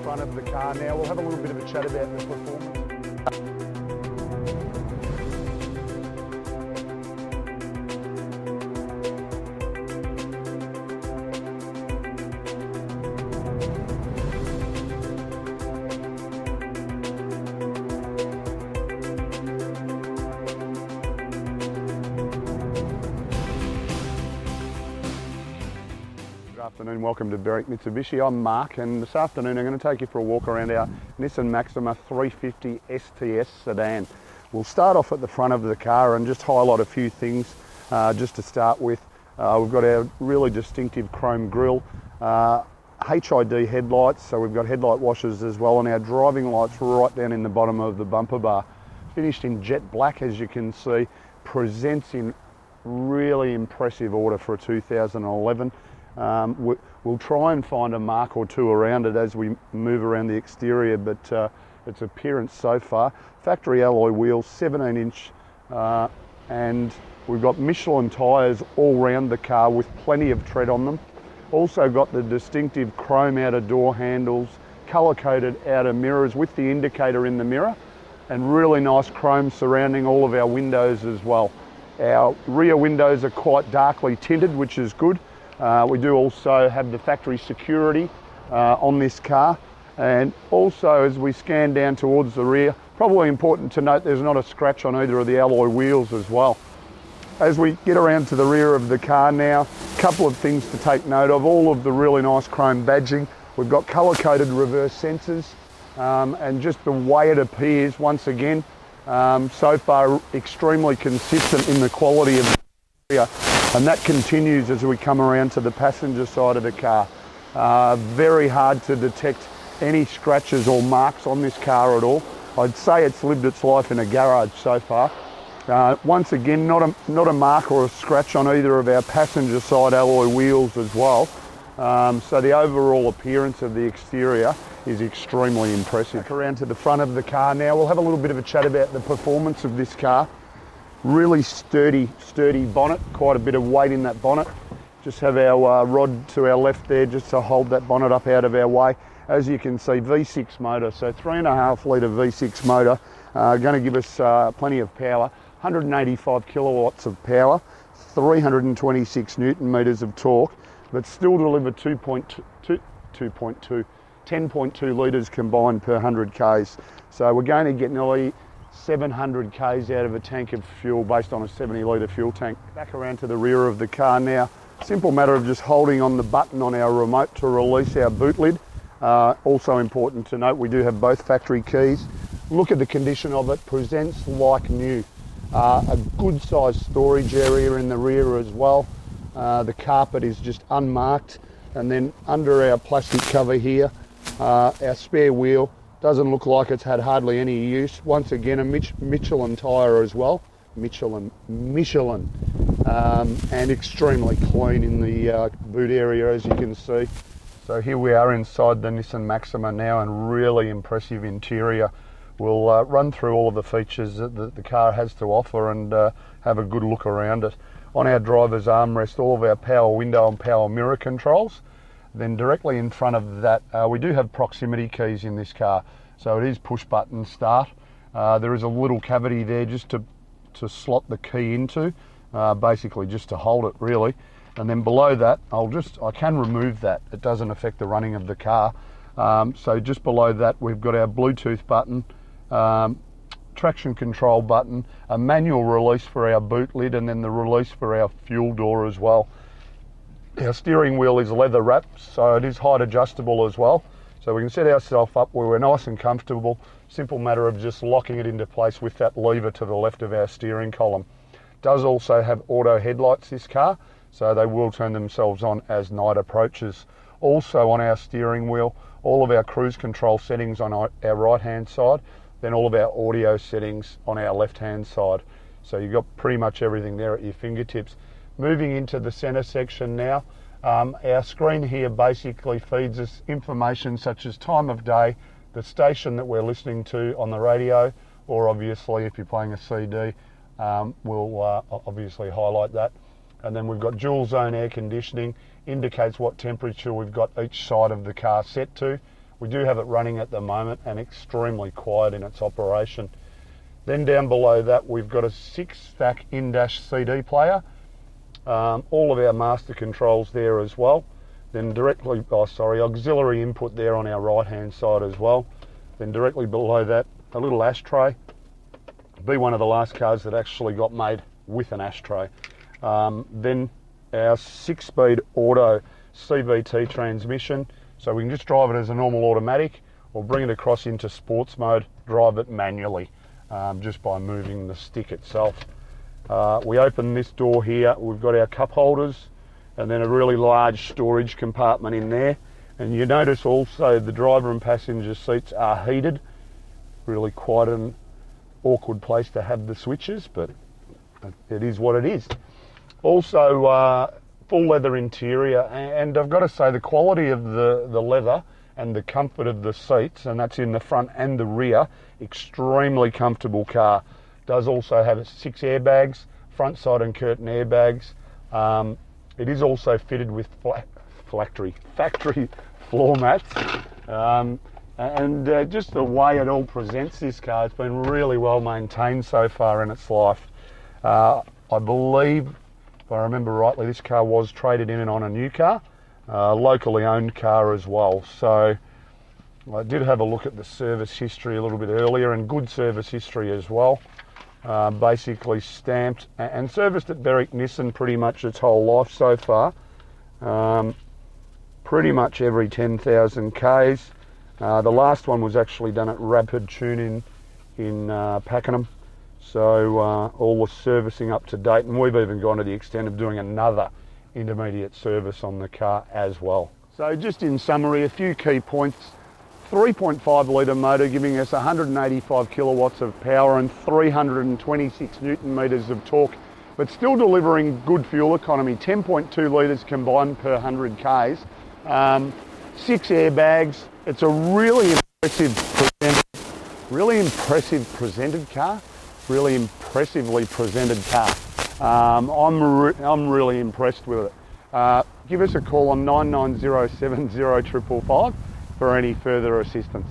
front of the car now. We'll have a little bit of a chat about the performance. Good afternoon, welcome to Berwick Mitsubishi. I'm Mark, and this afternoon I'm going to take you for a walk around our Nissan Maxima 350 STS sedan. We'll start off at the front of the car and just highlight a few things just to start with. We've got our really distinctive chrome grille, HID headlights, so we've got headlight washers as well, and our driving lights right down in the bottom of the bumper bar. Finished in jet black, as you can see, presents in really impressive order for a 2011. We'll try and find a mark or two around it as we move around the exterior, but its appearance so far. Factory alloy wheels, 17-inch, and we've got Michelin tyres all round the car with plenty of tread on them. Also got the distinctive chrome outer door handles, colour-coded outer mirrors with the indicator in the mirror, and really nice chrome surrounding all of our windows as well. Our rear windows are quite darkly tinted, which is good. We do also have the factory security on this car, and also as we scan down towards the rear, probably important to note there's not a scratch on either of the alloy wheels as well. As we get around to the rear of the car now, a couple of things to take note of. All of the really nice chrome badging. We've got colour-coded reverse sensors, and just the way it appears, once again, so far extremely consistent in the quality of the interior. And that continues as we come around to the passenger side of the car. Very hard to detect any scratches or marks on this car at all. I'd say it's lived its life in a garage so far. Once again, not a mark or a scratch on either of our passenger side alloy wheels as well. So the overall appearance of the exterior is extremely impressive. Back around to the front of the car now, we'll have a little bit of a chat about the performance of this car. Really sturdy bonnet, quite a bit of weight in that bonnet. Just have our rod to our left there just to hold that bonnet up out of our way. As you can see, V6 motor, so 3.5 litre V6 motor, going to give us plenty of power. 185 kilowatts of power, 326 newton meters of torque, but still deliver 10.2 litres combined per 100 k's. So we're going to get nearly 700 k's out of a tank of fuel based on a 70 litre fuel tank. Back around to the rear of the car now. Simple matter of just holding on the button on our remote to release our boot lid. Also important to note, we do have both factory keys. Look at the condition of it, presents like new. A good sized storage area in the rear as well. The carpet is just unmarked, and then under our plastic cover here, our spare wheel doesn't look like it's had hardly any use. Once again, a Michelin tyre as well. Michelin. And extremely clean in the boot area, as you can see. So here we are inside the Nissan Maxima now, and really impressive interior. We'll run through all of the features that the car has to offer and have a good look around it. On our driver's armrest, all of our power window and power mirror controls. Then directly in front of that, we do have proximity keys in this car. So it is push button start. There is a little cavity there just to slot the key into, basically just to hold it really. And then below that, I can remove that. It doesn't affect the running of the car. So just below that, we've got our Bluetooth button, traction control button, a manual release for our boot lid, and then the release for our fuel door as well. Our steering wheel is leather wrapped, so it is height adjustable as well. So we can set ourselves up where we're nice and comfortable. Simple matter of just locking it into place with that lever to the left of our steering column. Does also have auto headlights, this car, so they will turn themselves on as night approaches. Also on our steering wheel, all of our cruise control settings on our right hand side, then all of our audio settings on our left hand side. So you've got pretty much everything there at your fingertips. Moving into the centre section now, our screen here basically feeds us information such as time of day, the station that we're listening to on the radio, or obviously if you're playing a CD, we'll obviously highlight that. And then we've got dual zone air conditioning, indicates what temperature we've got each side of the car set to. We do have it running at the moment and extremely quiet in its operation. Then down below that we've got a 6-stack in-dash CD player. All of our master controls there as well. Then auxiliary input there on our right hand side as well. Then directly below that, a little ashtray. Be one of the last cars that actually got made with an ashtray. Then our 6-speed auto CVT transmission, so we can just drive it as a normal automatic or bring it across into sports mode, drive it manually just by moving the stick itself. We open this door here, we've got our cup holders and then a really large storage compartment in there. And you notice also the driver and passenger seats are heated. Really quite an awkward place to have the switches, but it is what it is. Also full leather interior, and I've got to say the quality of the leather and the comfort of the seats, and that's in the front and the rear, extremely comfortable car. Does also have 6 airbags, front side and curtain airbags. It is also fitted with factory floor mats, and just the way it all presents this car, it's been really well maintained so far in its life. I believe, if I remember rightly, this car was traded in and on a new car, locally owned car as well. So I did have a look at the service history a little bit earlier, and good service history as well. Basically stamped and serviced at Berwick Nissan pretty much its whole life so far. Pretty much every 10,000 Ks. The last one was actually done at Rapid Tune in Pakenham. So all the servicing up to date, and we've even gone to the extent of doing another intermediate service on the car as well. So just in summary, a few key points. 3.5 litre motor giving us 185 kilowatts of power and 326 newton metres of torque, but still delivering good fuel economy, 10.2 litres combined per 100 Ks. 6 airbags. It's a really impressive presented car, really impressively presented car. I'm really impressed with it. Give us a call on 99070555 for any further assistance.